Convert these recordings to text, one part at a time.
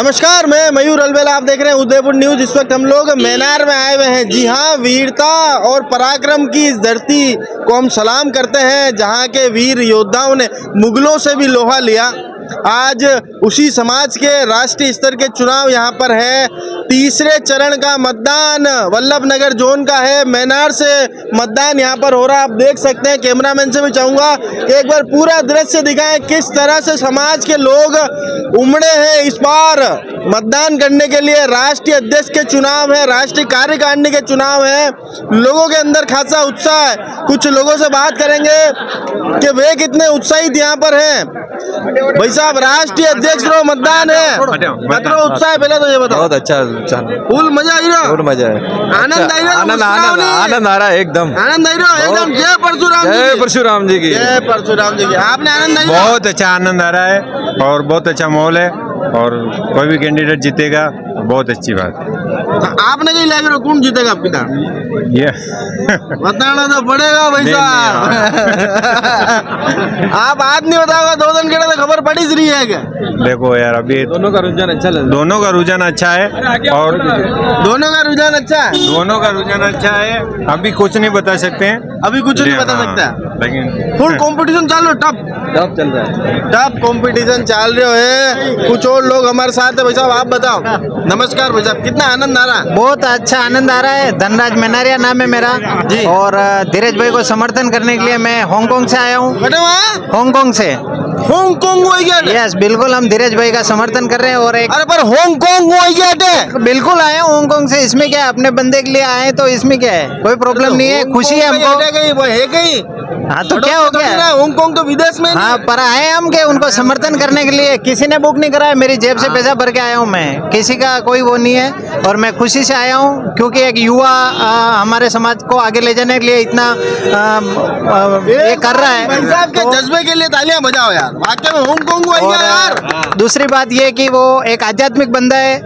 नमस्कार, मैं मयूर अलवेला। आप देख रहे हैं उदयपुर न्यूज। इस वक्त हम लोग मैनार में आए हुए हैं। जी हाँ, वीरता और पराक्रम की इस धरती को हम सलाम करते हैं, जहाँ के वीर योद्धाओं ने मुगलों से भी लोहा लिया। आज उसी समाज के राष्ट्रीय स्तर के चुनाव यहाँ पर है। तीसरे चरण का मतदान वल्लभ नगर जोन का है। मैनार से मतदान यहाँ पर हो रहा है। आप देख सकते हैं। कैमरामैन से भी चाहूँगा कि एक बार पूरा दृश्य दिखाएं, किस तरह से समाज के लोग उमड़े हैं इस बार मतदान करने के लिए। राष्ट्रीय अध्यक्ष के चुनाव है, राष्ट्रीय कार्यकारिणी के चुनाव है। लोगों के अंदर खासा उत्साह है। कुछ लोगों से बात करेंगे कि वे कितने उत्साहित यहाँ पर हैं। भाई साहब, राष्ट्रीय अध्यक्ष रो मतदान है, कितना उत्साह है पहले तो ये बताओ। बहुत अच्छा फुल मजा आई रहा, फुल मजा है, आनंद आई रहा, आनंद आ रहा है, एकदम आनंद आई रहा एकदम। जय परशुराम जी, जय परशुराम जी की, जय परशुराम जी की। आपने आनंद आई? बहुत अच्छा आनंद आ रहा है और बहुत अच्छा माहौल है और कोई भी कैंडिडेट जीतेगा बहुत अच्छी बात है। आपने कहीं लग रहा कौन जीतेगा आपकी तरफ? ये बताना तो पड़ेगा भाई साहब। आप आज नहीं बताओगे, 2 दिन के लिए खबर पड़ी रही है क्या? देखो यार, अभी दोनों का रुझान अच्छा है, दोनों का रुझान अच्छा है और दोनों का रुझान अच्छा है, दोनों का रुझान अच्छा है। अभी कुछ नहीं बता सकते हैं, अभी कुछ नहीं बता हाँ, सकता, लेकिन फुल कंपटीशन चालू, टफ चल रहा है, टफ कंपटीशन चल रहे है। कुछ और लोग हमारे साथ है। भाई साहब आप बताओ। नमस्कार भाई साहब, कितना आनंद आ रहा है? बहुत अच्छा आनंद आ रहा है। धनराज मेनारिया नाम है मेरा जी। और धीरज भाई को समर्थन करने के लिए मैं हांगकांग से आया हूँ। बेटे वहाँ हांगकांग से? हांगकांग हुई क्या? यस, बिल्कुल हम धीरज भाई का समर्थन कर रहे हैं। और एक अरे पर हांगकांग हुई क्या? बिल्कुल आए हैं हांगकांग से, इसमें क्या है, अपने बंदे के लिए आए तो इसमें क्या है, कोई प्रॉब्लम नहीं है, खुशी है हमको। है कहीं? हाँ तो क्या हो गया, हांगकांग तो विदेश में। हाँ पर आए हम के उनको समर्थन करने के लिए। किसी ने बुक नहीं कराया, मेरी जेब से पैसा भर के आया हूँ मैं, किसी का कोई वो नहीं है। और मैं खुशी से आया हूँ क्योंकि एक युवा हमारे समाज को आगे ले जाने के लिए इतना ये कर रहा है। भाई साहब के जज्बे के लिए तालियां बजाओ यार। वाकई में हांगकांग हुई क्या यार? दूसरी बात ये कि वो एक आध्यात्मिक बंदा है।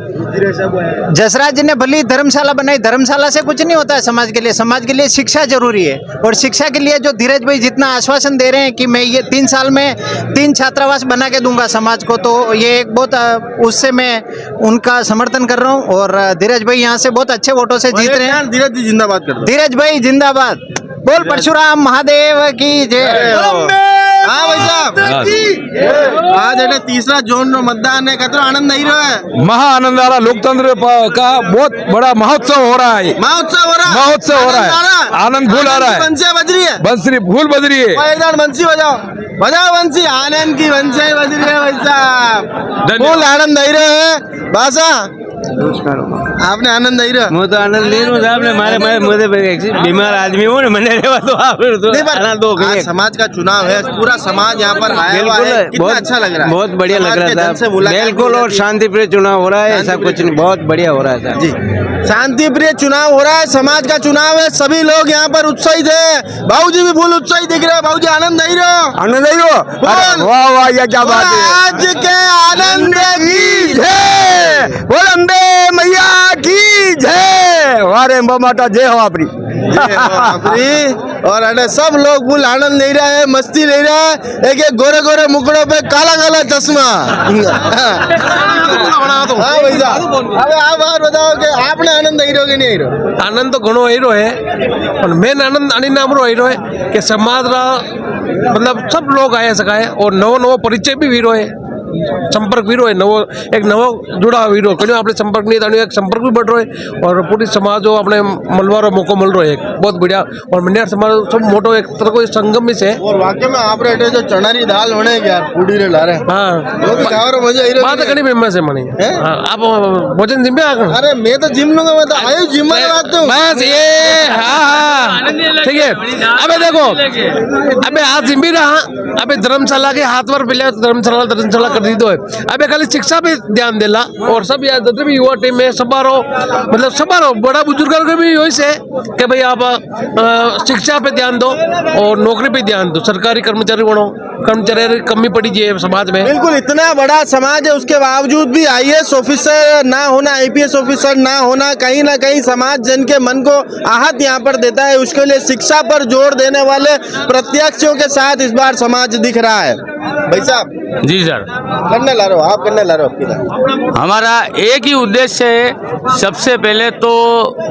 जसराज जी ने भली धर्मशाला बनाई, धर्मशाला से कुछ नहीं होता है समाज के लिए। समाज के लिए शिक्षा जरूरी है और शिक्षा के लिए जो धीरज भाई जितना आश्वासन दे रहे हैं कि मैं ये 3 साल में 3 छात्रावास बना के दूंगा समाज को, तो ये एक बहुत उससे मैं उनका समर्थन कर रहा हूँ। और धीरज भाई यहाँ से बहुत अच्छे वोटों से जीत रहे हैं। धीरज जी जिंदाबाद कर दो। धीरज भाई जिंदाबाद। बोल परशुराम महादेव की जय। हाँ भाई साहब, आज है तीसरा जोन रो मतदान है। कितना आनंद नहीं रहा है? महा आनंद आ रहा, लोकतंत्र का बहुत बड़ा महोत्सव हो रहा है, महोत्सव हो रहा है, महोत्सव हो रहा है, आनंद फूल आ रहा है, बंसियां बज रही है, बंसरी फूल बज रही है। एक बार बंसी बजाओ, बजाओ बंसी, आनंद की बंसियां बज रही है भाई साहब। फुल आनंद नहीं रहे है बासा। आपने आनंद नहीं रहा? मैं तो आनंद ले रहा हूँ साहब ने, मारे मुझे बीमार आदमी हूँ ना, मैंने तो आप आनंद दो। आज समाज का चुनाव है, पूरा समाज यहाँ पर आया हुआ है। कितना अच्छा लग रहा है, बहुत बढ़िया लग रहा था बिल्कुल। और शांति प्रिय चुनाव हो रहा है, ऐसा कुछ नहीं, बहुत बढ़िया हो रहा है जी। शांति प्रिय चुनाव हो रहा है, समाज का चुनाव है। सभी लोग यहाँ पर उत्साहित है। बाबूजी भी फुल उत्साहित दिख रहे हैं। बाबूजी आनंद नहीं रहो, आनंद नहीं हो, वाह वाह, ये क्या बात है। आज के आनंद की जय, बोल अम्बे मैया की जय। वारे माता जय हो आपरी। और अरे सब लोग फुल आनंद ले रहा है, मस्ती ले रहा है। एक एक गोरे गोरे मुकड़ों पे काला काला चश्मा। हाँ भाई साहब, अब आप बात बताओ कि आपने आनंद नहीं रहो कि नहीं रहो? आनंद तो घणो हीरो है, पर मेन आनंद आनी नाम रो हीरो है कि समाज रा मतलब सब लोग आए सकाए और नवो नवो परिचय भी हीरो है, संपर्क वीरो है, नवो एक नवो जुड़ा वीरो क्यों आपने संपर्क नहीं था, एक संपर्क भी बढ़ रहा है और पूरी समाज जो अपने मलवारो मौको मिल रहा है, बहुत बढ़िया। और मनियार समाज सब मोटो एक तरह को संगम में से। और वाकई में आप रेटे जो चनारी दाल होने यार पूरी रे ला रहे। हाँ, वो भी खाओ रो मजा ही बात कहीं फेमस है मनी। आप भोजन जिम में आ गए? अरे मैं तो जिम लूंगा, मैं तो आयु जिम में बात हूँ बस ये। हाँ ठीक है। अबे देखो, अबे आज जिम भी रहा, अबे धर्मशाला के हाथ पर पहले धर्मशाला कर दी तो है। अबे खाली शिक्षा पे ध्यान देला और सब यार जितने भी युवा टीम में सबारो मतलब सबारो बड़ा बुजुर्गों के भी यही से कि भाई आप शिक्षा पे ध्यान दो और नौकरी पे ध्यान दो। सरकारी कर्मचारी बनो, कर्मचारी की कमी पड़ी है समाज में। बिल्कुल, इतना बड़ा समाज है उसके बावजूद भी IAS ऑफिसर ना होना, IPS ऑफिसर ना होना कहीं ना कहीं समाज जन के मन को आहत यहाँ पर देता है। उसके लिए शिक्षा पर जोर देने वाले प्रत्याशियों के साथ इस बार समाज दिख रहा है। भाई साहब जी सर, करने ला रहे हो आप, करने ला रहे हो किधर? हमारा एक ही उद्देश्य है। सबसे पहले तो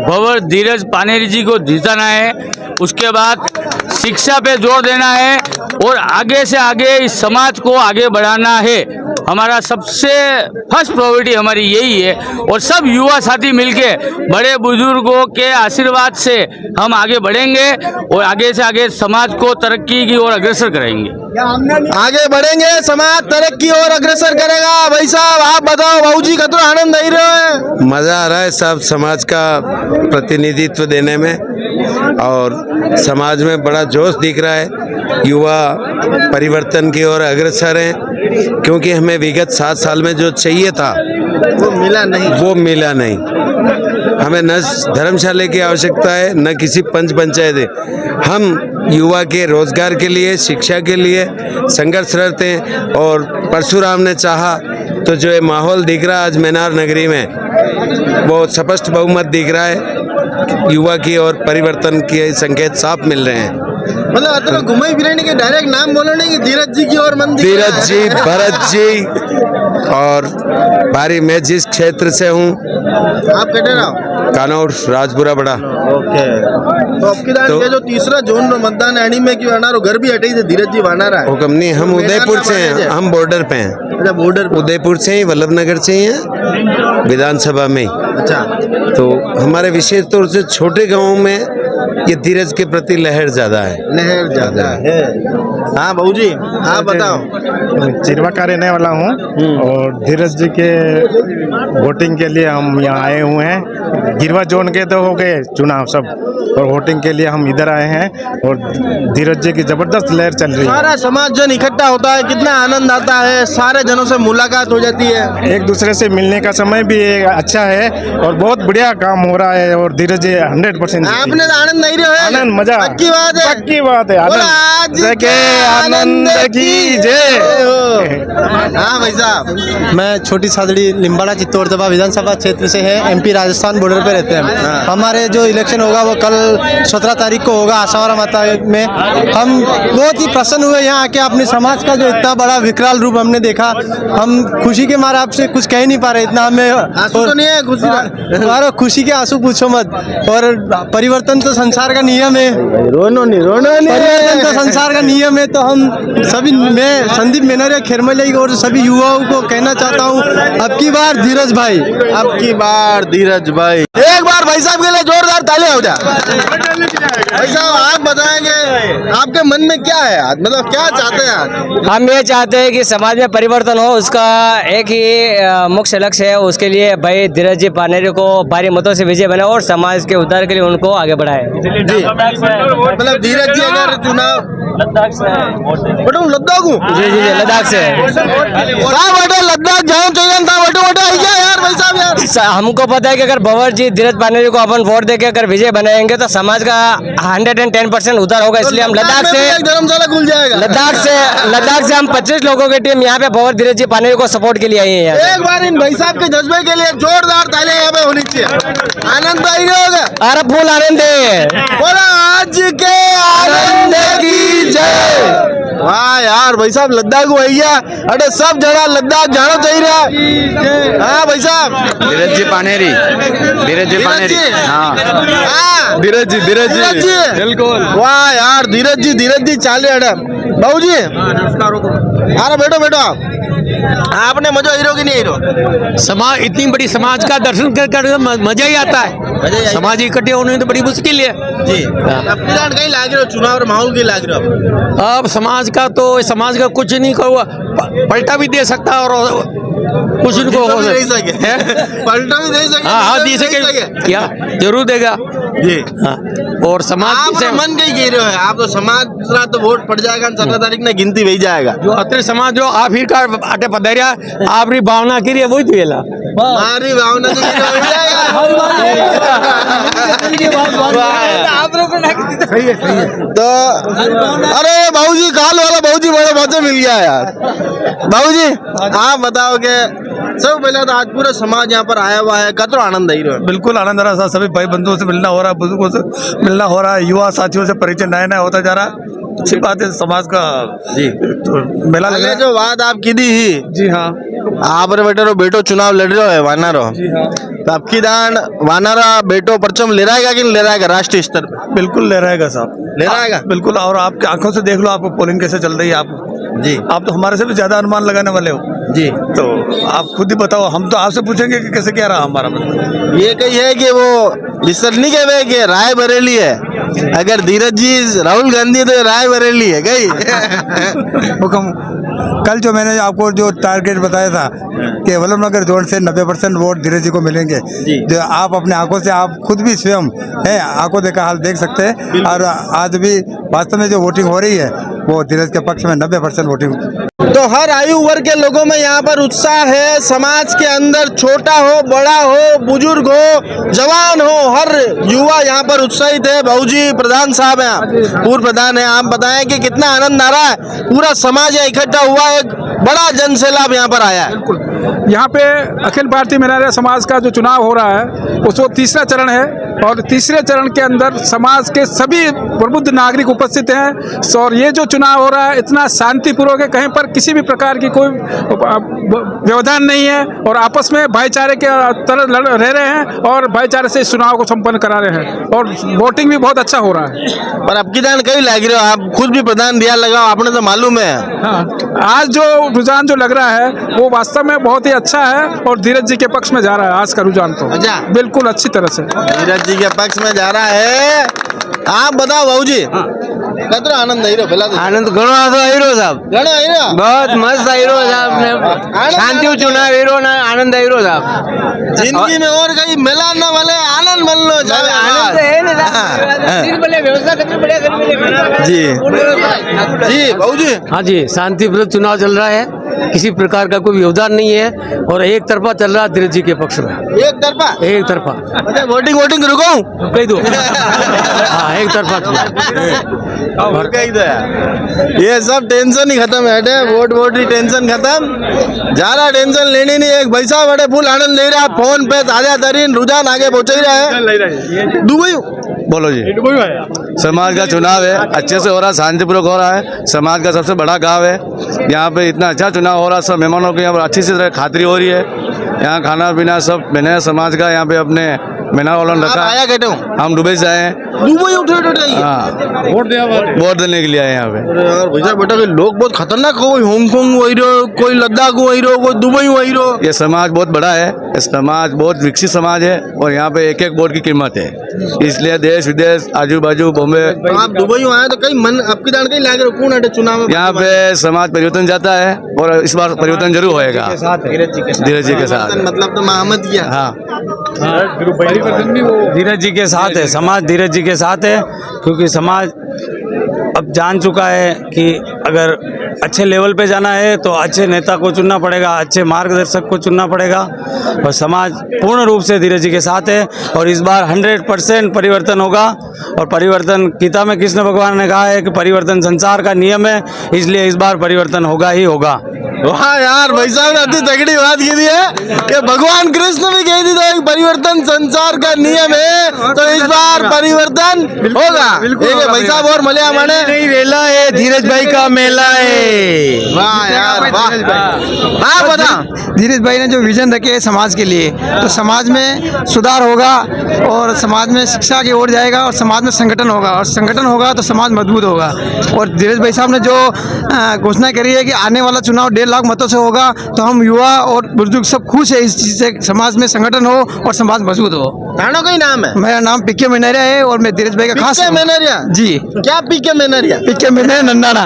भंवर धीरज पानेरी जी को जिताना है, उसके बाद शिक्षा पे जोर देना है और आगे से आगे इस समाज को आगे बढ़ाना है। हमारा सबसे फर्स्ट प्रायोरिटी हमारी यही है और सब युवा साथी मिलके बड़े बुजुर्गों के आशीर्वाद से हम आगे बढ़ेंगे और आगे से आगे समाज को तरक्की की ओर अग्रसर करेंगे। आगे बढ़ेंगे, समाज तरक्की और अग्रसर करेगा। भाई साहब आप बताओ, भाऊजी कतरो आनंद आई रहे है? मज़ा आ रहा है सब समाज का प्रतिनिधित्व देने में और समाज में बड़ा जोश दिख रहा है। युवा परिवर्तन की ओर अग्रसर हैं क्योंकि हमें विगत 7 साल में जो चाहिए था वो मिला नहीं। हमें न धर्मशाला की आवश्यकता है न किसी पंच पंचायत है। हम युवा के रोजगार के लिए, शिक्षा के लिए संघर्षरत हैं और परशुराम ने चाहा तो जो ये माहौल दिख रहा है आज मैनार नगरी में वो स्पष्ट बहुमत दिख रहा है। युवा की और परिवर्तन के संकेत साफ मिल रहे हैं। मतलब अतरो घुमाई फिराने के डायरेक्ट नाम बोलो नहीं कि धीरज जी की और मन धीरज जी, भरत जी और भारी मैं जिस क्षेत्र से हूँ आप कटे रहो कानौर राजपुरा बड़ा। ओके, तो अब के जो तीसरा जोन रो मतदान एनी में क्यों आना रो घर भी हटे से धीरज जी वाना रहा है? हुक्म नहीं, हम उदयपुर से हैं, हम बॉर्डर पे हैं। अच्छा, बॉर्डर पे। उदयपुर से ही, वल्लभ नगर से ही हैं, विधानसभा में ही। अच्छा, तो हमारे विशेष तौर से छोटे गांवों में ये धीरज के प्रति लहर ज्यादा है। लहर ज्यादा है। हाँ भाऊजी आप बताओ। चिरवा का रहने वाला हूँ और धीरज जी के वोटिंग के लिए हम यहाँ आए हुए हैं। गिरवा जोन के तो हो गए चुनाव सब और वोटिंग के लिए हम इधर आए हैं और धीरज जी की जबरदस्त लहर चल रही है। सारा समाज जन इकट्ठा होता है, कितना आनंद आता है, सारे जनों से मुलाकात हो जाती है, एक दूसरे से मिलने का समय भी अच्छा है और बहुत बढ़िया काम हो रहा है और धीरज जी 100%। आपने तो आनंद नहीं रहे हो? आनंद, मजा, पक्की बात है, पक्की बात है। बोला आज के आनंद की जय। हाँ भाई साहब, मैं छोटी सादड़ी लिम्बाड़ा चित्तौड़तबा विधानसभा क्षेत्र से है, एमपी राजस्थान बॉर्डर पे रहते हैं। हमारे जो इलेक्शन होगा वो कल 17 तारीख को होगा आशावारा माता में। हम बहुत ही प्रसन्न हुए यहाँ आके, अपने समाज का जो इतना बड़ा विकराल रूप हमने देखा, हम खुशी के मारे आपसे कुछ कह नहीं पा रहे, इतना हमें आंसू तो नहीं है खुशी का? अरे खुशी के आंसू पूछो मत। और परिवर्तन तो संसार का नियम है, रोनो नहीं परिवर्तन तो संसार का नियम है। तो हम सभी, मैं संदीप मेनोरिया खेरमलिया की ओर से सभी युवाओं को कहना चाहता हूँ, अब की बार धीरज भाई, अब की बार धीरज भाई। एक बार भाई साहब के लिए जोरदार ताली हो जाए। भाई साहब आप बताएंगे आपके मन में क्या है आज, मतलब क्या चाहते हैं आज? हम ये चाहते हैं कि समाज में परिवर्तन हो, उसका एक ही मुख्य लक्ष्य है। उसके लिए भाई धीरज जी पानेरी को भारी मतों से विजय बने और समाज के उद्धार के लिए उनको आगे बढ़ाए। जी, मतलब धीरज जी अगर चुनाव लद्दाख से लद्दाख हूँ जी जी लद्दाख से लद्दाख जाऊँ चाहिए था, यार भाई साहब यार। हमको पता है कि अगर भंवर जी धीरज पानेरी को अपन वोट देके अगर विजय बनाएंगे तो समाज का 110% उद्धार होगा। इसलिए हम लद्दाख से धर्मशाला खुल जाएगा। लद्दाख से हम 25 लोगों की टीम यहाँ पे भंवर धीरज जी पानेरी को सपोर्ट के लिए आई है। एक बार इन भाई साहब के जज्बे के लिए जोरदार तालियां यहाँ पे होनी चाहिए। आनंद भाई होगा, अरे फुल आनंद है, बोला आज के आनंद की जय। वाह यार भाई साहब, लद्दाख भैया अरे सब जगह लद्दाख जाना चाहिए। हाँ भाई साहब, धीरज जी पानेरी, धीरज जी पानेरी, हाँ धीरज जी, बिल्कुल। वाह यार धीरज जी चाले अड़ा बाबू जी, अरे बैठो आप। आपने मजा हीरो की नहीं हीरो? समाज, इतनी बड़ी समाज का दर्शन कर मजा ही आता है। समाज इकट्ठे होने तो बड़ी मुश्किल है जी। अब कहीं लाग रहे हो, चुनाव और माहौल की लाग रहे हो? अब समाज का कुछ नहीं करूँगा, पलटा भी दे सकता और कुछ उनको हो सके, पलटा भी दे सके। हाँ दे सके, क्या जरूर देगा जी। हाँ, और समाज से मन कहीं कह रहे हो आप तो समाज तो वोट पड़ जाएगा 17 तारीख ने, गिनती वही जाएगा। जो अत्र समाज जो आखिरकार अटे पधारिया आपरी भावना की है वही थी हमारी भावना तो अरे बाबूजी काल वाला बाबूजी बड़े मजे मिल गया यार। बाबूजी आप बताओ कि सब पहले तो आज पूरा समाज यहाँ पर आया हुआ है, कतरो आनंद आई रहा है? बिल्कुल आनंद आ रहा है, सभी भाई बंधुओं से मिलना हो रहा है, बुजुर्गों से मिलना हो रहा है, युवा साथियों से परिचय नया नया होता जा रहा है। अच्छी बात है समाज का जी तो मेला लग रहा पहले है। जो बात आप की थी ही जी हाँ आप रे बेटो चुनाव लड़ रहे हो वानारो जी हाँ तो आपकी दान वानारा बेटो परचम ले रहेगा कि नहीं ले रहेगा राष्ट्रीय स्तर पे बिल्कुल ले रहेगा साहब ले रहेगा बिल्कुल। और आपकी आंखों से देख लो आपको पोलिंग कैसे चल रही है। आप जी आप तो हमारे से भी ज्यादा अनुमान लगाने वाले हो, जी तो आप खुद ही बताओ। हम तो आपसे पूछेंगे कि कैसे क्या रहा हमारा मतलब। ये कही है कि वो रिसर्च नहीं कहे कि राय बरेली है, अगर धीरज जी राहुल गांधी है तो ये राय बरेली है गई हुक्म कल जो मैंने आपको जो टारगेट बताया था कि वल्लभनगर जोन से 90% वोट धीरज जी को मिलेंगे, जो आप अपने आंखों से आप खुद भी स्वयं है आंखों देखा हाल देख सकते हैं। और आज भी वास्तव में जो वोटिंग हो रही है वो धीरज के पक्ष में 90% वोटिंग। तो हर आयु वर्ग के लोगों में यहाँ पर उत्साह है। समाज के अंदर छोटा हो बड़ा हो बुजुर्ग हो जवान हो हर युवा यहाँ पर उत्साहित है। भाऊजी प्रधान साहब हैं, पूर्व प्रधान है, आप बताएं कि कितना आनंद आ रहा है। पूरा समाज यहाँ इकट्ठा हुआ है, एक बड़ा जनसैलाब यहाँ पर आया है। यहाँ पे अखिल भारतीय मेनारिया समाज का जो चुनाव हो रहा है उसको तीसरा चरण है और तीसरे चरण के अंदर समाज के सभी प्रबुद्ध नागरिक उपस्थित हैं। और ये जो चुनाव हो रहा है इतना शांतिपूर्वक है, कहीं पर किसी भी प्रकार की कोई व्यवधान नहीं है और आपस में भाईचारे के तरह रह रहे हैं और भाईचारे से इस चुनाव को संपन्न करा रहे हैं और वोटिंग भी बहुत अच्छा हो रहा है। पर अब की दान कई लग रहे हो, आप खुद भी प्रधान दिया लगाओ, आपने तो मालूम है। हाँ, आज जो रुझान जो लग रहा है वो वास्तव में बहुत ही अच्छा है और धीरज जी के पक्ष में जा रहा है आज का रुझान तो अच्छा बिल्कुल अच्छी तरह से धीरज जी के पक्ष में जा रहा है। आप बताओ भाऊजी कतरो आनंद आई रहो पहला तो आनंद घणो आई रहो साहब, घणो आई रहो बहुत मस्त आई रहो साहब, शांति चुनाव आई रहो ना आनंद आई रहो साहब। जिंदगी में और कहीं मिला न वाले आनंद मन लो जावे आनंद है ना साहब, व्यवस्था कितनी बढ़िया करी जी जी भाऊजी। हाँ जी, शांतिपूर्वक चुनाव चल रहा है, किसी प्रकार का कोई व्यवधान नहीं है और एक तरफा चल रहा है धीरज जी के पक्ष में, एक तरफा अच्छा वोटिंग रुकाऊं कह दो हाँ एक तरफा और कही दो यार, ये सब टेंशन ही खत्म है हटे, वोट ही टेंशन खत्म, ज्यादा टेंशन लेनी नहीं। एक भाई साहब बड़े फुल आनंद ले रहा है, फोन पे ताजा तरीन रुझान आगे पहुंच ही रहा है। दुबई बोलो जी। समाज का चुनाव है, अच्छे से हो रहा है, शांतिपूर्वक हो रहा है। समाज का सबसे बड़ा गांव है, यहाँ पे इतना अच्छा चुनाव हो रहा है, सब मेहमानों की यहाँ पर अच्छी से खातिरी हो रही है। यहाँ खाना पीना सब मैंने समाज का यहाँ पे अपने मेहमान वालों ने रखा है। आया कहते हो हम दुबई से आए हैं। दुबई उठे हाँ वोट देने के लिए आए हैं यहाँ पे। यार भैया बेटा के लोग बहुत खतरनाक हो, कोई हांगकांग वही रहो, कोई लद्दाख वही रहो, कोई दुबई वही रहो। ये समाज बहुत बड़ा है, समाज बहुत विकसित समाज है और यहाँ पे एक एक वोट की कीमत है, इसलिए देश विदेश आजू बाजू बॉम्बे। आप दुबई आए तो कहीं मन आपकी दान कहीं लागे कौन हटे चुनाव में? यहाँ पे समाज परिवर्तन जाता है और इस बार परिवर्तन जरूर होएगा धीरज जी के साथ। मतलब तो मोहम्मद किया हाँ धीरज जी के साथ है, समाज धीरज जी के साथ है क्योंकि समाज अब जान चुका है कि अगर अच्छे लेवल पे जाना है तो अच्छे नेता को चुनना पड़ेगा, अच्छे मार्गदर्शक को चुनना पड़ेगा और समाज पूर्ण रूप से धीरज जी के साथ है और इस बार 100% परिवर्तन होगा। और परिवर्तन गीता में कृष्ण भगवान ने कहा है कि परिवर्तन संसार का नियम है, इसलिए इस बार परिवर्तन होगा ही होगा। वाह यार भाई साहब ने अति तगड़ी बात की दी है कि भगवान कृष्ण भी कह दी था परिवर्तन संसार का नियम है, तो इस बार परिवर्तन होगा। ठीक है भाई साहब और मलिया माने नहीं रेला है, धीरज भाई का मेला है। वाह यार वाह। हाँ बता धीरज भाई ने जो विजन रखे है समाज के लिए, तो समाज में सुधार होगा और समाज में शिक्षा की ओर जाएगा और समाज में संगठन होगा और संगठन होगा तो समाज मजबूत होगा। और धीरज भाई साहब ने जो घोषणा करी है कि आने वाला चुनाव 1.5 लाख मतों से होगा, तो हम युवा और बुजुर्ग सब खुश है इस चीज से, समाज में संगठन हो और समाज मजबूत हो। थानों का ही नाम है? मेरा नाम पीके मेनरिया है और मैं धीरज भाई का खास पीके मेनरिया जी। क्या पीके मेनरिया? पीके मेनरिया नंदाना।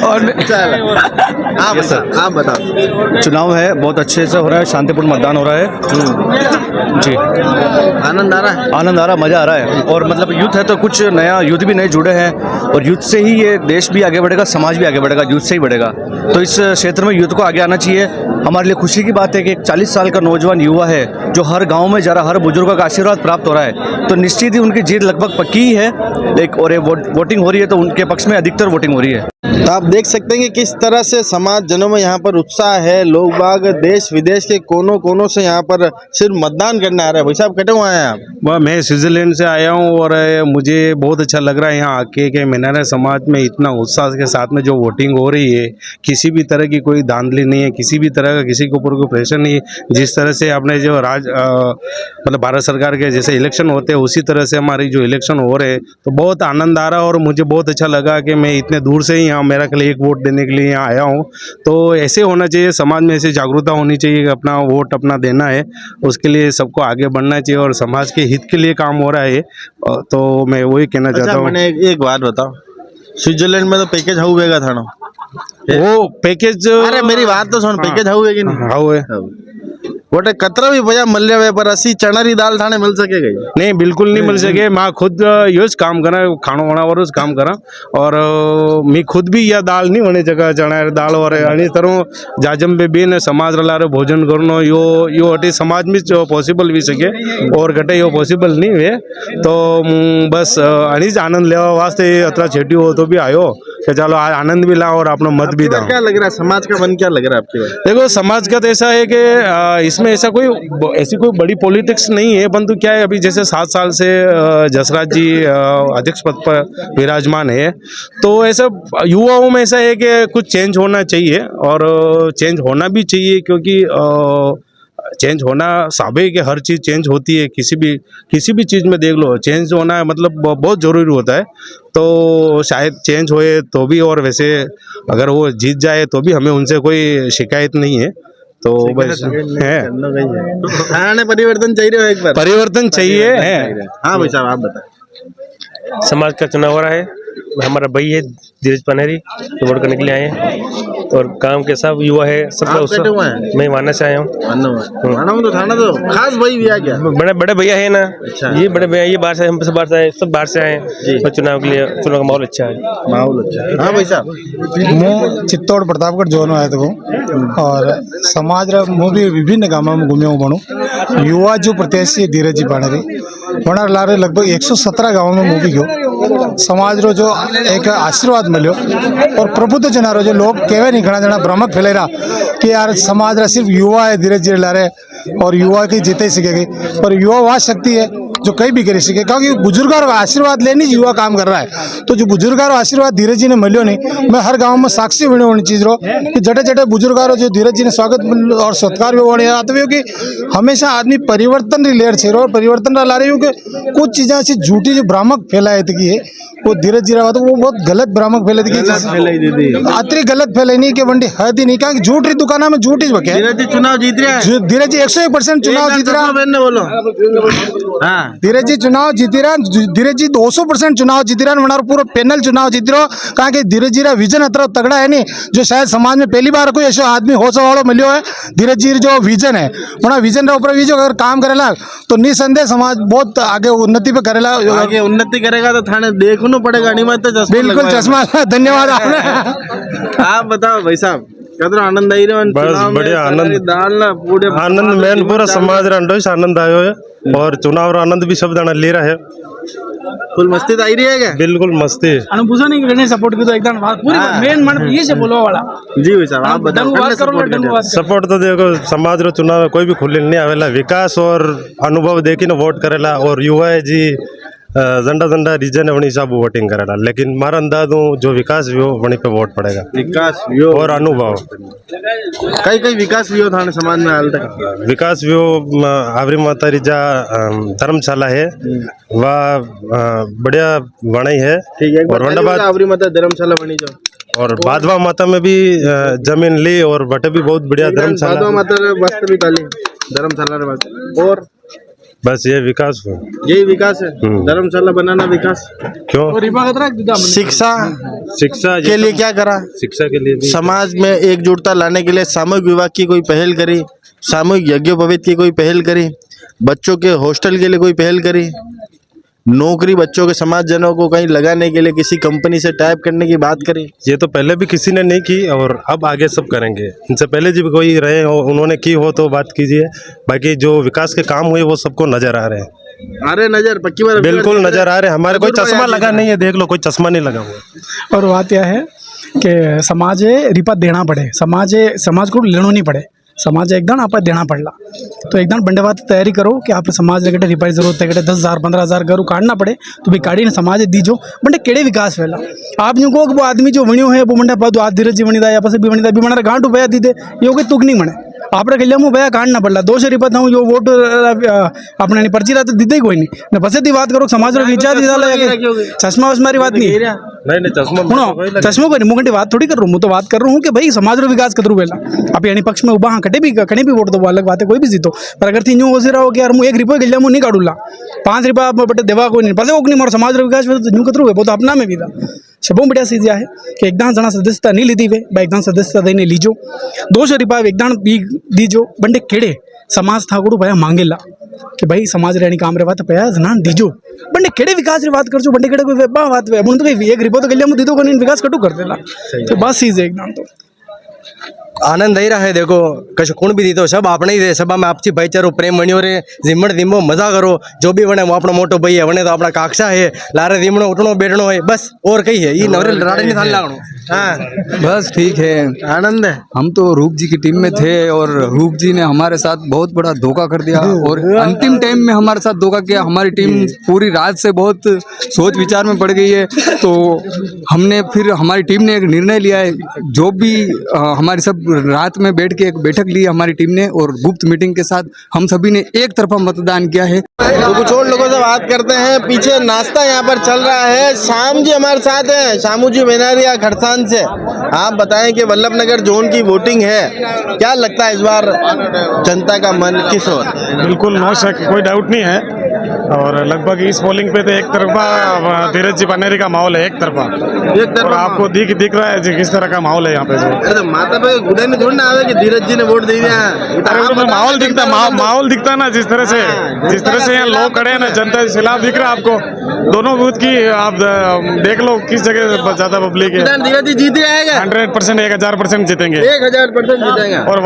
और आप बताओ। चुनाव है, बहुत अच्छे से हो रहा है, शांतिपूर्ण मतदान हो रहा है जी। आनंद आ रहा है? आनंद आ रहा है, मजा आ रहा है। और मतलब यूथ है तो कुछ नया, यूथ भी नए जुड़े हैं और यूथ से ही ये देश भी आगे बढ़ेगा, समाज भी आगे बढ़ेगा, यूथ से ही बढ़ेगा। तो इस क्षेत्र में यूथ को आगे आना चाहिए। हमारे लिए खुशी की बात है कि एक 40 साल का नौजवान युवा है जो हर गांव में जा रहा, हर बुजुर्गों का आशीर्वाद प्राप्त हो रहा है, तो निश्चित ही उनकी जीत लगभग पक्की ही है। और ये वोटिंग हो रही है तो उनके पक्ष में अधिकतर वोटिंग हो रही है। तो आप देख सकते हैं कि किस तरह से समाज जनों में यहाँ पर उत्साह है। लोग बाग देश विदेश के कोनों कोनों से यहाँ पर सिर्फ मतदान करने आ रहे हैं। भाई साहब कटे हुए हैं आप? मैं स्विट्जरलैंड से आया हूँ और मुझे बहुत अच्छा लग रहा है यहाँ आके कि मेनारा समाज में इतना उत्साह के साथ में जो वोटिंग हो रही है, किसी भी तरह की कोई धांधली नहीं है, किसी भी तरह का किसी के ऊपर कोई प्रेशर नहीं है। जिस तरह से अपने जो मतलब भारत सरकार के जैसे इलेक्शन होते हैं उसी तरह से हमारी जो इलेक्शन हो रहे हैं, तो बहुत आनंद आ रहा है। और मुझे बहुत अच्छा लगा कि मैं इतने दूर से ही यहाँ मेरा के लिए एक वोट देने के लिए यहाँ आया हूँ। तो ऐसे होना चाहिए, समाज में ऐसी जागरूकता होनी चाहिए कि अपना वोट अपना देना है, उसके लिए सबको आगे बढ़ना चाहिए और समाज के हित के लिए काम हो रहा है। तो मैं वही कहना चाहता हूँ। मैंने एक बात बताओ, स्विट्जरलैंड में तो पैकेज हाउ बेगा था ना, वो पैकेज, अरे मेरी बात तो सुन, पैकेज हाउ है कि नहीं? हाउ है वोटे कतरा भी भैया मिल रहे पर अस्सी चनारी दाल थाने मिल सके? नहीं, बिल्कुल नहीं मिल सके। मैं खुद योज काम करा, खाणो वणावर काम करा और मैं खुद भी यह दाल नहीं होने जगह चना दाल और आणि तरह जाजम पे बेन समाज रलारे भोजन करनो यो अटे समाज में पॉसिबल भी सके और घटे यो पॉसिबल नहीं हुए। तो बस अणीज आनंद लेवा वास्ते अतरा छेटी हो तो भी आयो कि चलो आनंद भी ला और अपना मत भी दाओ। क्या लग रहा है समाज का मन, क्या लग रहा है आपके बारे? देखो, समाज का तो ऐसा है कि इसमें ऐसा ऐसी कोई बड़ी पॉलिटिक्स नहीं है, परंतु क्या है, अभी जैसे 7 साल से जसराज जी अध्यक्ष पद पर विराजमान है, तो ऐसा युवाओं में ऐसा है कि कुछ चेंज होना चाहिए और चेंज होना भी चाहिए, क्योंकि चेंज होना स्वाभाविक है। हर चीज़ चेंज होती है, किसी भी चीज़ में देख लो चेंज होना है, मतलब बहुत ज़रूरी होता है। तो शायद चेंज होए तो भी, और वैसे अगर वो जीत जाए तो भी हमें उनसे कोई शिकायत नहीं है। तो बस है, परिवर्तन चाहिए, एक बार परिवर्तन चाहिए है। हाँ भाई साहब आप बताएं। समाज का चुनाव हो रहा है, हमारा भाई है धीरज पनेरी, तो वोट करने के लिए आए हैं और काम के सब युवा है, सब मैं वाना से आया हूँ। तो थाना तो खास भाई भी आ गया, बड़े भैया है ना। अच्छा। ये बड़े भैया, ये बाहर से, हम सब बाहर से आए, सब बाहर से आए और चुनाव के लिए, चुनाव का माहौल अच्छा है। माहौल अच्छा है। हाँ भाई साहब, मैं चित्तौड़ प्रतापगढ़ जोन आया था और समाज मैं भी विभिन्न गाँव में घूमे बनू। युवा जो प्रत्याशी धीरज जी पानेरी वहाँ लारे लगभग 117 गाँव में मुँह भी गयो। समाज रो जो एक आशीर्वाद मिलो और प्रबुद्ध जना रो जो लोग केवे नहीं घना जना भ्रमक फैले रहा कि यार समाज रा सिर्फ युवा है धीरज जी लारे और युवा की जीते सीखेगी, पर युवा वह शक्ति है जो कहीं भी कर सके, क्योंकि बुजुर्गों का आशीर्वाद लेने युवा काम कर रहा है। तो जो बुजुर्गों का आशीर्वाद धीरज जी ने मिलो नहीं, मैं हर गांव में साक्षी बने होनी चीज रो कि जटे जटे बुजुर्गों जो धीरज जी ने स्वागत और सत्कार भी होने आते हुए कि हमेशा आदमी परिवर्तन री लेर छे और परिवर्तन ला रही हूँ कि कुछ चीजें ऐसी झूठी जो भ्रामक फैलाए थी वो धीरज जी रहा, तो वो बहुत गलत भ्रामक फैलाई थी, अतरी गलत फैलाई नहीं कि वंडी है ही नहीं, क्या झूठ रही दुकाना में झूठ ही बके। धीरज जी चुनाव जीत रहा है, धीरज जी 101% चुनाव जीत रहा है, बोलो। धीरज जी चुनाव जीती रहा, धीरज जी 200% चुनाव जीती रहा, वनार पूरा पैनल चुनाव जीती रहो, कहा कि धीरज जी रा विजन अतरा तगड़ा है नहीं, जो शायद समाज में पहली बार कोई ऐसा आदमी होश वालों मिलो है। धीरज जी जो विजन है वना विजन रे ऊपर भी जो अगर काम करेला तो निसंदेह समाज बहुत आगे उन्नति पे करेला, आगे उन्नति करेगा तो थाने देखना पड़ेगा, नहीं मत चश्मा, बिल्कुल चश्मा। धन्यवाद आपने। आप बताओ भाई साहब, कितना आनंद आई रहा है? बस बढ़िया आनंद, आनंद मैन पूरा समाज रा आनंद आयो है और चुनाव रा आनंद भी सब जना ले रहा है। फुल मस्ती तो आई रही है क्या? बिल्कुल मस्ती। अनुभूषा नहीं करने सपोर्ट की तो एकदम पूरी मेन मन ये से बोलो वाला। जी भाई साहब आप बताओ। सपोर्ट तो देखो, समाज रो चुनाव कोई भी खुले नहीं आवेला, विकास और अनुभव देखी ना वोट करेला और युवा है जी जंडा रीजन है वही सब वोटिंग करेला, लेकिन मारा अंदाज जो विकास भी हो वहीं पे वोट पड़ेगा। विकास और अनुभव कई विकास भी हो थाने समाज में हाल तक। विकास भी हो, आवरी माता रिजा धर्मशाला है वह बढ़िया बनी है, और वंडाबाद आवरी माता धर्मशाला बनी जो, और बाधवा माता में भी जमीन ली और बटे भी बहुत बढ़िया धर्मशाला, बाधवा माता वास्ते भी डाली धर्मशाला। और बस ये विकास हो, यही विकास है, धर्मशाला बनाना विकास। क्यों? शिक्षा के लिए क्या करा? शिक्षा के लिए भी समाज में एकजुटता लाने के लिए सामूहिक विवाह की कोई पहल करी, सामूहिक यज्ञोपवीत की कोई पहल करी, बच्चों के हॉस्टल के लिए कोई पहल करी, नौकरी बच्चों के समाजजनों को कहीं लगाने के लिए किसी कंपनी से टाइप करने की बात करी? ये तो पहले भी किसी ने नहीं की और अब आगे सब करेंगे। इनसे पहले जब कोई रहे हो उन्होंने की हो तो बात कीजिए, बाकी जो विकास के काम हुए वो सबको नजर आ रहे हैं। अरे नजर पक्की बात, बिल्कुल नजर आ रहे हैं। हमारे कोई चश्मा लगा नहीं है, देख लो, कोई चश्मा नहीं लगा हुआ। और बात यह है कि समाज रिपा देना पड़े, समाज को लेना नहीं पड़े, समाज एकदम आप देना पड़ला। तो एकदम बंडेवाद तैयारी करो कि आप समाज लगे रिपाई जरूरत है 10,000 15,000 घर काटना पड़े तो भाई काढ़ी ने समाज दीजो बंडे केड़े विकास वेला। आप यूँ को वो आदमी जो वणियो है वो बंडा पादो आज धीरज जी वणीदा या पसे भी वणीदा भी बना गांठ बया दीदे यो कोई तुक नहीं मने आपरे कल्याण में बया काटना पड़ला। दोष रिपत हूँ यो वोट अपने नहीं पर्ची रहते दीदे कोई नहीं न पसे दी बात करो समाज रो विचार दी डाला चश्मा वस्मारी बात नहीं नहीं चश्मा सुनो चश्मा कोई नहीं मुझे बात थोड़ी कर रहा हूँ, तो बात कर रहा हूँ कि भाई समाज रो विकास कदरू वेला आप यानी पक्ष में उबा हाँ कटे भी कहीं भी वोट दो अलग बात है, कोई भी जीतो। पर अगर थी यूँ हो सी रहा हो कि यार मुझे 1 रुपये गलिया मुँह नहीं काटूला 5 रुपया आप बटे देवा कोई नहीं पसे नहीं मोर समाज रो विकास तो यूँ कतरू है वो तो अपना में भी था। सबों बढ़िया चीज है कि एकदम जना सदस्यता नहीं लीधी वे एकदम सदस्यता देने लीजो 200 रुपया एकदम दीजो बंडे केड़े समाज थाकुड़ू भया मांगेला कि भाई समाज रहनी काम रे बात पया ना दीजो बंडे केड़े विकास री बात करजो बंडे केड़े कोई बात वे तो 1 रुपया तो गलिया में दीदो कोनी विकास कटू कर देला। तो बस चीज है एकदम तो आनंद आई रहा है। देखो कश कौन भी दी तो सब आपने ही दे सभा में आपसी भाईचारो प्रेम बनियो रे जिमण दिमो मजा करो जो भी बने वो अपना मोटो भाई है वने तो अपना काक्षा है लारे दिमणो उठणो बैठणो है बस और कही है ये नवरे राड़े नहीं थान लागणो। हाँ बस ठीक है, आनंद है। हम तो रूप जी की टीम में थे और रूप जी ने हमारे साथ बहुत बड़ा धोखा कर दिया और अंतिम टाइम में हमारे साथ धोखा किया। हमारी टीम पूरी रात से बहुत सोच विचार में पड़ गई है, तो हमने फिर हमारी टीम ने एक निर्णय लिया है जो भी हमारी सब रात में बैठ के एक बैठक ली हमारी टीम ने और गुप्त मीटिंग के साथ हम सभी ने एक तरफा मतदान किया है। तो कुछ और लोगों से बात करते हैं। पीछे नाश्ता यहाँ पर चल रहा है। श्याम जी हमारे साथ हैं, शामू जी मेनारिया खरसान से। आप बताएं कि वल्लभनगर जोन की वोटिंग है, क्या लगता है इस बार जनता का मन किस ओर? बिल्कुल नो शक, कोई डाउट नहीं है। और लगभग इस पोलिंग पे तो एक तरफा धीरज जी पनेरी का माहौल है, एक तरफा। और आपको दिख रहा है किस तरह का माहौल है यहाँ पे। अरे माता पे गुड़े में थोड़ी ना आवे कि धीरज जी ने वोट दे दिया। माहौल दिखता ना जिस तरह से यहाँ लोग खड़े हैं ना, जनता के खिलाफ दिख रहा है आपको। दोनों बूथ की आप देख लो किस जगह ज्यादा पब्लिक है। धीरज जी जीत जाएगा 100%, 1000% जीतेंगे, 1000% जीतेगा। और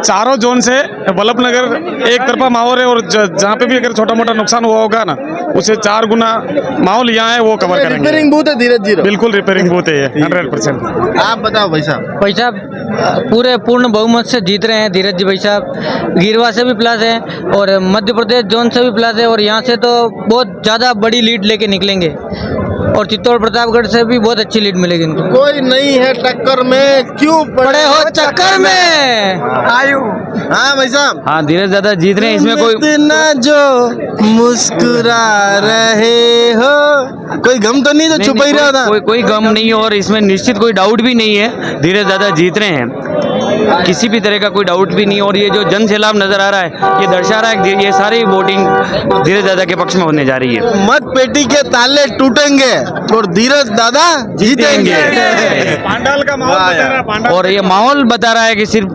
चारों जोन से वल्लभनगर एक तरफा माहौल है और जहाँ पे भी अगर छोटा मोटा नुकसान हुआ होगा ना उसे 4 गुना माहौल यहाँ है वो कवर करेंगे। रिपेयरिंग बूथ है धीरज जी, बिल्कुल रिपेयरिंग बूथ है 100%। आप बताओ भाई साहब। पूरे पूर्ण बहुमत से जीत रहे हैं धीरज जी भाई साहब। गिरवा से भी प्लस है और मध्य प्रदेश जोन से भी प्लस है और यहाँ से तो बहुत ज़्यादा बड़ी लीड लेके निकलेंगे और चित्तौड़ प्रतापगढ़ से भी बहुत अच्छी लीड मिलेगी इनको। कोई नहीं है टक्कर में, क्यों पड़े हो चक्कर में आयु। हाँ भाई साहब। हाँ धीरज दादा जीत रहे हैं, इसमें कोई इतना जो मुस्कुरा रहे हो, कोई गम तो नहीं जो छुपा ही रहा था? कोई गम नहीं है और इसमें निश्चित कोई डाउट भी नहीं है, धीरज दादा जीत रहे हैं, किसी भी तरह का कोई डाउट भी नहीं। और ये जो जन सैलाब नजर आ रहा है ये दर्शा रहा है कि ये सारी वोटिंग धीरज दादा के पक्ष में होने जा रही है। मत पेटी के ताले टूटेंगे और धीरज दादा जीतेंगे। पांडाल का माहौल बता रहा है, पांडाल। और ये माहौल बता रहा है कि सिर्फ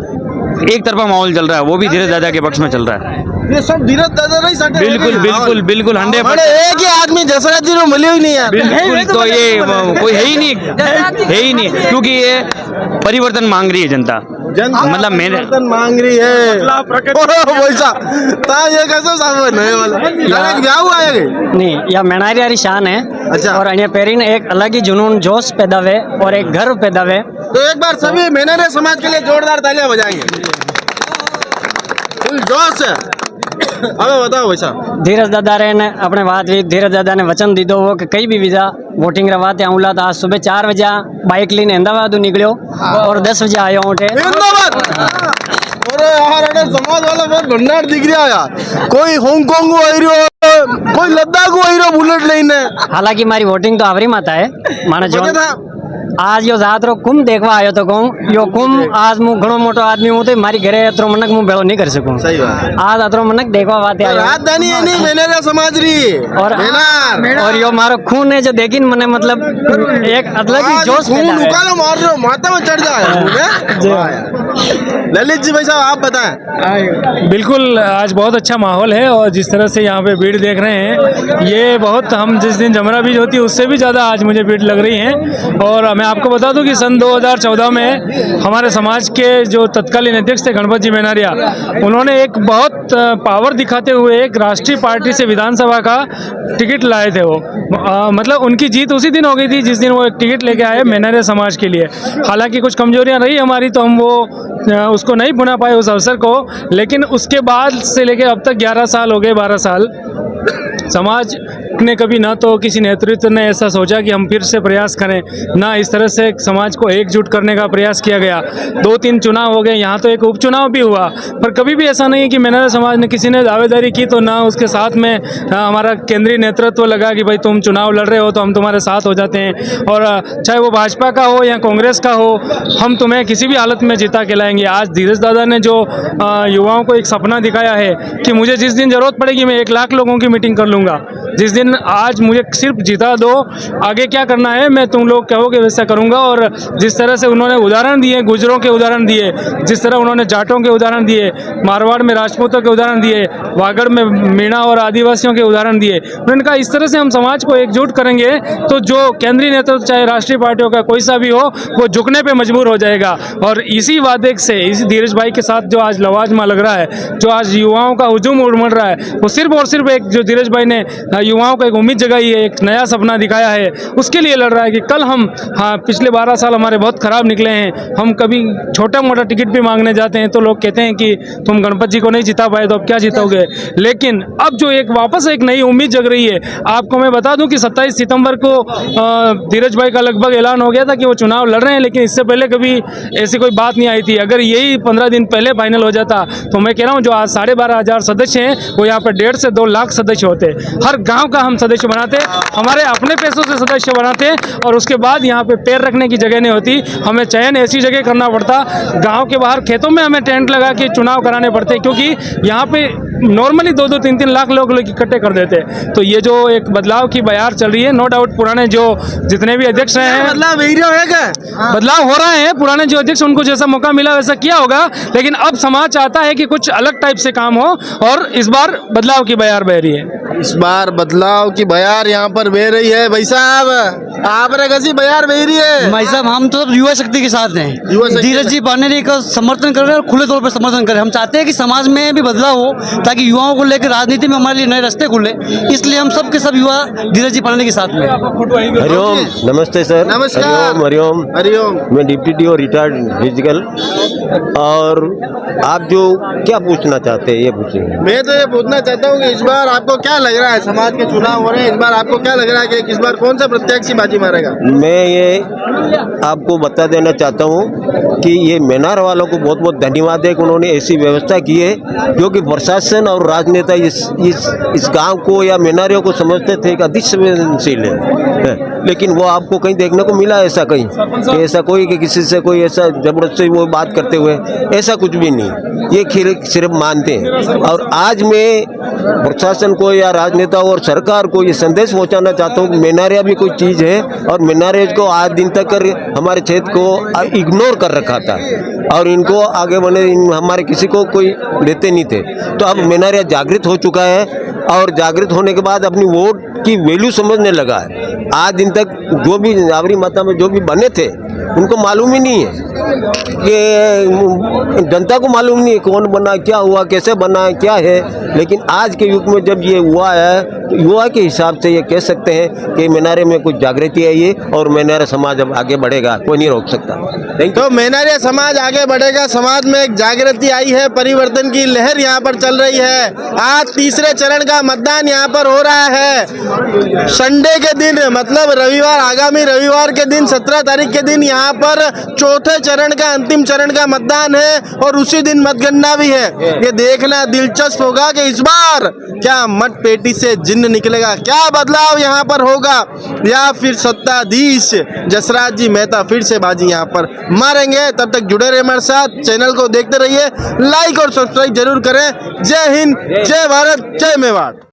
एक तरफा माहौल चल रहा है, वो भी धीरज दादा के पक्ष में चल रहा है। ये सब धीरज दादा नहीं सटे। बिल्कुल 100%। एक ही आदमी जसराज जी को मिली हुई नहीं यार। बिल्कुल, तो ये कोई है ही नहीं क्योंकि ये परिवर्तन मांग रही है जनता। मतलब मैंने मांग रही है वैसा ये कैसे सामने नए वाला क्या हुआ है नहीं या मेनारिया री शान है। अच्छा। और अन्य पेरिन एक अलग ही जुनून जोश पैदा हुए और एक गर्व पैदा हुए। तो एक बार सभी मेनारिया समाज के लिए जोरदार तालियां बजाएंगे। फुल जोश है। अब बताओ वैसा धीरज दादा रे ने अपने बात भी धीरज दादा ने वचन दीदो वो कि कई भी वीजा वोटिंग रवाते आऊला था। आज सुबह 4 बजे बाइक लेने अहमदाबाद निकलो और 10 बजे आयो उठे अहमदाबाद। अरे यार समाज वाला बहुत भंडार दिख रहा यार। कोई हांगकांग को आई रहो, कोई लद्दाख को आई रहो बुलेट लेने। हालांकि हमारी वोटिंग तो आवरी माता है माने जो आज यो जात रो कुम देखवा आयो तो कहूं यो कुम आज मु घणो मोटो आदमी हूं तो मारी घरे अतरो मनक मु भेळो नहीं कर सकूं। सही बात। आज अतरो मनक देखवा वाते आयो। राजधानी है नहीं मेनारिया समाज री और यो मारो खून है जो देखिन मने मतलब एक अलग ही जोश पैदा है। मार रहे हो माथा में चढ़ जाए। ललित जी भाई साहब आप बताएं। बिल्कुल, आज बहुत अच्छा माहौल है और जिस तरह से यहाँ पे भीड़ देख रहे हैं, ये बहुत, हम जिस दिन जमरा बीज होती है उससे भी ज़्यादा आज मुझे भीड़ लग रही है। और मैं आपको बता दूं कि सन 2014 में हमारे समाज के जो तत्कालीन अध्यक्ष थे गणपत जी मेनारिया, उन्होंने एक बहुत पावर दिखाते हुए एक राष्ट्रीय पार्टी से विधानसभा का टिकट लाए थे। वो मतलब उनकी जीत उसी दिन हो गई थी जिस दिन वो एक टिकट लेके आए मेनारिया समाज के लिए। हालांकि कुछ कमजोरियां रही हमारी, तो हम वो उसको नहीं भुना पाए उस अवसर को, लेकिन उसके बाद से लेके अब तक 11 साल हो गए, 12 साल समाज ने कभी ना तो किसी नेतृत्व ने ऐसा सोचा कि हम फिर से प्रयास करें, ना इस तरह से समाज को एकजुट करने का प्रयास किया गया। 2-3 चुनाव हो गए, यहाँ तो एक उपचुनाव भी हुआ, पर कभी भी ऐसा नहीं है कि मेनारिया समाज ने किसी ने दावेदारी की तो ना उसके साथ में हमारा केंद्रीय नेतृत्व लगा कि भाई तुम चुनाव लड़ रहे हो तो हम तुम्हारे साथ हो जाते हैं, और चाहे वो भाजपा का हो या कांग्रेस का हो, हम तुम्हें किसी भी हालत में जिता के लाएंगे। आज धीरज दादा ने जो युवाओं को एक सपना दिखाया है कि मुझे जिस दिन जरूरत पड़ेगी मैं 1 लाख लोगों की मीटिंग कर लूँगा, जिस दिन आज मुझे सिर्फ जिता दो, आगे क्या करना है मैं तुम लोग कहोगे वैसा करूंगा। और जिस तरह से उन्होंने उदाहरण दिए, गुजरों के उदाहरण दिए, जिस तरह उन्होंने जाटों के उदाहरण दिए, मारवाड़ में राजपूतों के उदाहरण दिए, वागड़ में मीणा और आदिवासियों के उदाहरण दिए, उन्होंने कहा इस तरह से हम समाज को एकजुट करेंगे तो जो केंद्रीय नेतृत्व चाहे राष्ट्रीय पार्टियों का कोई सा भी हो, वो झुकने पे मजबूर हो जाएगा। और इसी वादे से, इसी धीरज भाई के साथ जो आज लवाजमा लग रहा है, जो आज युवाओं का हुजूम उमड़ रहा है, वो सिर्फ और सिर्फ एक जो धीरज भाई ने युवाओं को एक उम्मीद जगाई है, एक नया सपना दिखाया है, उसके लिए लड़ रहा है कि कल हम, हाँ पिछले 12 साल हमारे बहुत खराब निकले हैं, हम कभी छोटा मोटा टिकट भी मांगने जाते हैं तो लोग कहते हैं कि तुम गणपत जी को नहीं जिता पाए तो अब क्या जीतोगे। लेकिन अब जो एक वापस एक नई उम्मीद जग रही है, आपको मैं बता दूं कि 27 सितंबर को धीरज भाई का लगभग ऐलान हो गया था कि वो चुनाव लड़ रहे हैं, लेकिन इससे पहले कभी ऐसी कोई बात नहीं आई थी। अगर यही 15 दिन पहले फाइनल हो जाता तो मैं कह रहा हूँ जो आज 12,500 सदस्य हैं वो यहाँ पर 1.5 से 2 लाख सदस्य होते। हर गाँव का हम सदस्य बनाते, हमारे अपने पैसों से सदस्य बनाते, और उसके बाद यहाँ पे पैर रखने की जगह नहीं होती, हमें चयन ऐसी जगह करना पड़ता, गांव के बाहर खेतों में हमें टेंट लगा के चुनाव कराने पड़ते, क्योंकि यहाँ पे नॉर्मली 2-2, 3-3 लाख लोग इकट्ठे कर देते। तो ये जो एक बदलाव की बयार चल रही है, नो डाउट पुराने जो जितने भी अध्यक्ष रहे हैं, बदलाव हो रहा है, पुराने जो अध्यक्ष उनको जैसा मौका मिला वैसा किया होगा, लेकिन अब समाज चाहता है कि कुछ अलग टाइप से काम हो, और इस बार बदलाव की बयार बह रही है। इस बार बदलाव की बयार यहाँ पर बह रही है। भाई साहब आपने कैसी बयार बह रही है? भाई साहब हम तो युवा शक्ति के साथ हैं, धीरज जी पानेरी का समर्थन कर रहे हैं और खुले तौर पर समर्थन कर रहे हैं। हम चाहते हैं कि समाज में भी बदलाव हो ताकि युवाओं को लेकर राजनीति में हमारे लिए नए रास्ते खुले, इसलिए हम सब के सब युवा धीरज जी पानेरी के साथ में। हरिओम, नमस्ते सर। नमस्कार। हरिओम, हरिओम। मैं डिप्टी डी और रिटायर्ड फिजिकल, और आप जो क्या पूछना चाहते हैं ये पूछिए। मैं तो ये पूछना चाहता हूँ कि इस बार आपको क्या लग रहा है, समाज के चुनाव हो रहे हैं, इस बार आपको क्या लग रहा है कि इस बार कौन सा प्रत्याशी बाजी मारेगा? मैं ये आपको बता देना चाहता हूँ कि ये मेनार वालों को बहुत बहुत धन्यवाद है कि उन्होंने ऐसी व्यवस्था की है, क्योंकि प्रशासन और राजनेता इस गांव को या मेनारियों को समझते थे कि अधिक संवेदनशील है, लेकिन वो आपको कहीं देखने को मिला ऐसा कहीं कि ऐसा कोई कि किसी से कोई ऐसा जबरदस्ती वो बात करते हुए, ऐसा कुछ भी नहीं, ये सिर्फ मानते हैं। और आज मैं प्रशासन को या राजनेता और सरकार को ये संदेश पहुंचाना चाहता हूँ कि मेनारिया भी कोई चीज़ है, और मेनारिया को आज दिन तक हमारे क्षेत्र को इग्नोर कर रखा था, और इनको आगे बढ़ने हमारे किसी को कोई देते नहीं थे। तो अब मेनारिया जागृत हो चुका है, और जागृत होने के बाद अपनी वोट की वैल्यू समझने लगा है। आज दिन तक जो भी नावरी माता में जो भी बने थे उनको मालूम ही नहीं है, कि जनता को मालूम नहीं है कौन बना, क्या हुआ, कैसे बना, क्या है। लेकिन आज के युग में जब ये हुआ है तो युवा के हिसाब से ये कह सकते हैं कि मेनारे में कुछ जागृति आई है, और मेनारा समाज अब आगे बढ़ेगा, कोई नहीं रोक सकता। तो मेनारिया समाज आगे बढ़ेगा, समाज में एक जागृति आई है, परिवर्तन की लहर यहाँ पर चल रही है। आज तीसरे चरण का मतदान यहाँ पर हो रहा है। संडे के दिन, मतलब रविवार, आगामी रविवार के दिन 17 तारीख के दिन यहाँ पर चौथे चरण का, अंतिम चरण का मतदान है, और उसी दिन मतगणना भी है। ये देखना दिलचस्प होगा कि इस बार क्या मत पेटी से जिन्न निकलेगा, क्या बदलाव यहाँ पर होगा, या फिर सत्ताधीश जसराज जी मेहता फिर से बाजी यहाँ पर मारेंगे। तब तक जुड़े रहिए हमारे साथ, चैनल को देखते रहिए, लाइक और सब्सक्राइब जरूर करें। जय हिंद, जय भारत, जय मेवाड़।